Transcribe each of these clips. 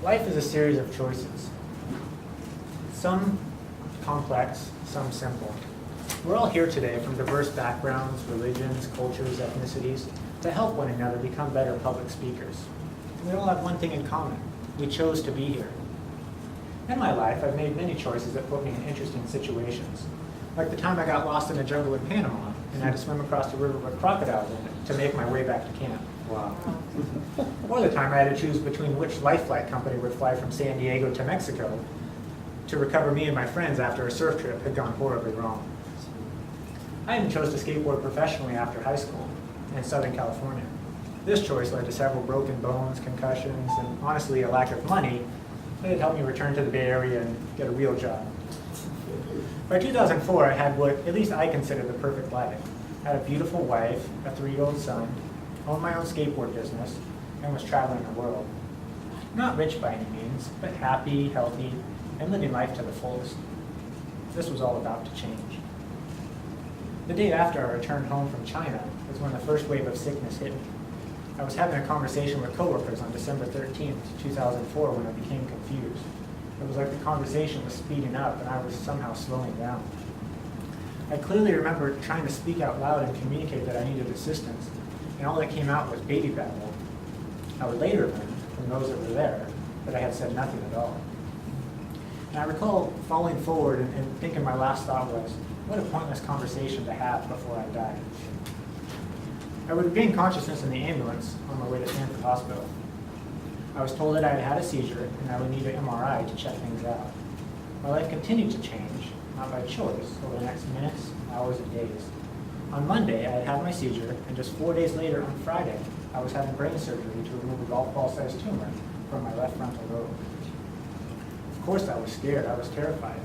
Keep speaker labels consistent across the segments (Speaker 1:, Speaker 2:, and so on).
Speaker 1: Life is a series of choices. Some complex, some simple. We're all here today from diverse backgrounds, religions, cultures, ethnicities, to help one another become better public speakers. And we all have one thing in common. We chose to be here. In my life, I've made many choices that put me in interesting situations. Like the time I got lost in a jungle in Panama and had to swim across the river with crocodiles in it to make my way back to camp.
Speaker 2: Wow.
Speaker 1: Or the time I had to choose between which life flight company would fly from San Diego to Mexico to recover me and my friends after a surf trip had gone horribly wrong. I even chose to skateboard professionally after high school in Southern California. This choice led to several broken bones, concussions, and honestly a lack of money that had helped me return to the Bay Area and get a real job. By 2004, I had what at least I consider the perfect life. I had a beautiful wife, a 3-year-old son, owned my own skateboard business, and was traveling the world. Not rich by any means, but happy, healthy, and living life to the fullest. This was all about to change. The day after I returned home from China was when the first wave of sickness hit me. I was having a conversation with coworkers on December 13th, 2004 when I became confused. It was like the conversation was speeding up and I was somehow slowing down. I clearly remember trying to speak out loud and communicate that I needed assistance, and all that came out was baby babble. I would later learn from those that were there that I had said nothing at all. And I recall falling forward and thinking my last thought was, what a pointless conversation to have before I died. I would regain consciousness in the ambulance on my way to Stanford Hospital. I was told that I had had a seizure and I would need an MRI to check things out. My life continued to change, not by choice, over the next minutes, hours, and days. On Monday, I had had my seizure, and just 4 days later, on Friday, I was having brain surgery to remove a golf ball-sized tumor from my left frontal lobe. Of course, I was scared. I was terrified.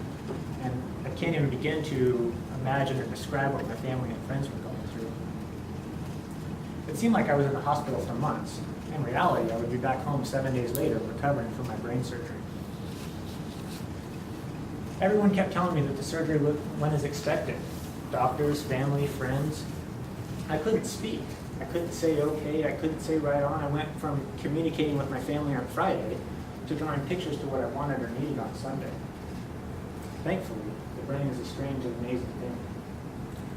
Speaker 1: And I can't even begin to imagine or describe what my family and friends were going through. It seemed like I was in the hospital for months. In reality, I would be back home 7 days later recovering from my brain surgery. Everyone kept telling me that the surgery went as expected. Doctors, family, friends. I couldn't speak. I couldn't say okay. I couldn't say right on. I went from communicating with my family on Friday to drawing pictures to what I wanted or needed on Sunday. Thankfully, the brain is a strange and amazing thing.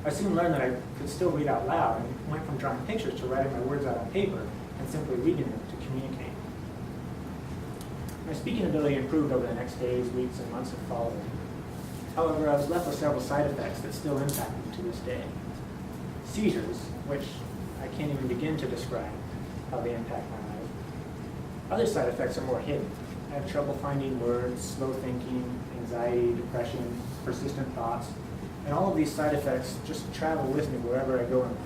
Speaker 1: I soon learned that I could still read out loud and went from drawing pictures to writing my words out on paper and simply reading them to communicate. My speaking ability improved over the next days, weeks, and months that followed. However, I was left with several side effects that still impact me to this day. Seizures, which I can't even begin to describe how they impact my life. Other side effects are more hidden. I have trouble finding words, slow thinking, anxiety, depression, persistent thoughts, and all of these side effects just travel with me wherever I go in life.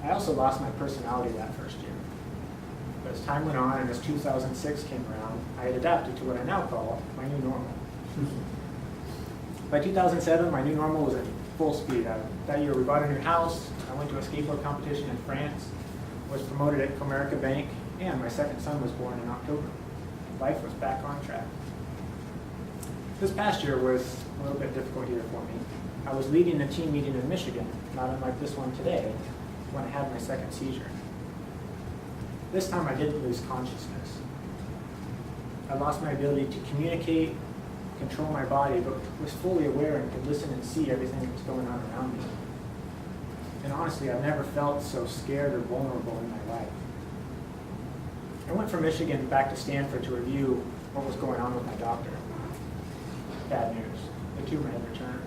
Speaker 1: I also lost my personality that first year. But as time went on and as 2006 came around, I had adapted to what I now call my new normal. By 2007, my new normal was at full speed. That year we bought a new house, I went to a skateboard competition in France, was promoted at Comerica Bank, and my second son was born in October. Life was back on track. This past year was a little bit difficult year for me. I was leading a team meeting in Michigan, not unlike this one today, when I had my second seizure. This time I didn't lose consciousness. I lost my ability to communicate, control my body, but was fully aware and could listen and see everything that was going on around me. And honestly, I've never felt so scared or vulnerable in my life. I went from Michigan back to Stanford to review what was going on with my doctor. Bad news. The tumor had returned.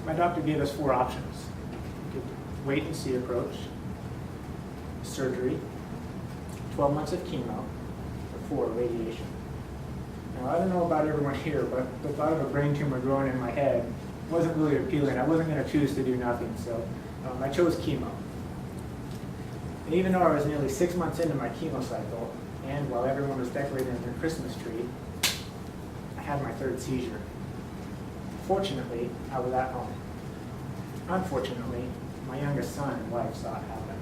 Speaker 1: My doctor gave us 4 options. We could wait and see approach, surgery, 12 months of chemo, or 4 radiation. Now, I don't know about everyone here, but the thought of a brain tumor growing in my head wasn't really appealing. I wasn't going to choose to do nothing, so I chose chemo. And even though I was nearly 6 months into my chemo cycle, and while everyone was decorating their Christmas tree, I had my 3rd seizure. Fortunately, I was at home. Unfortunately, my youngest son and wife saw it happen.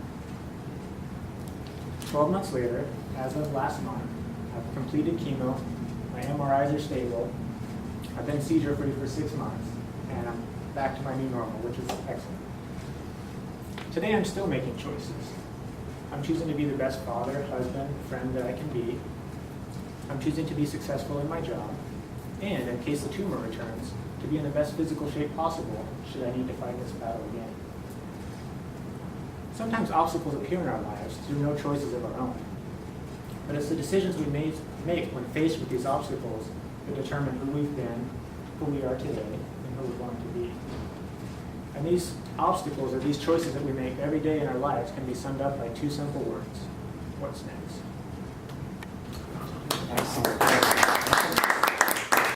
Speaker 1: 12 months later, as of last month, I've completed chemo, my MRIs are stable, I've been seizure-free for 6 months, and I'm back to my new normal, which is excellent. Today I'm still making choices. I'm choosing to be the best father, husband, friend that I can be. I'm choosing to be successful in my job. And in case the tumor returns, to be in the best physical shape possible should I need to fight this battle again. Sometimes obstacles appear in our lives through no choices of our own. But it's the decisions we make when faced with these obstacles that determine who we've been, who we are today, and who we're going to be. And these obstacles, or these choices that we make every day in our lives, can be summed up by two simple words. What's next? Excellent.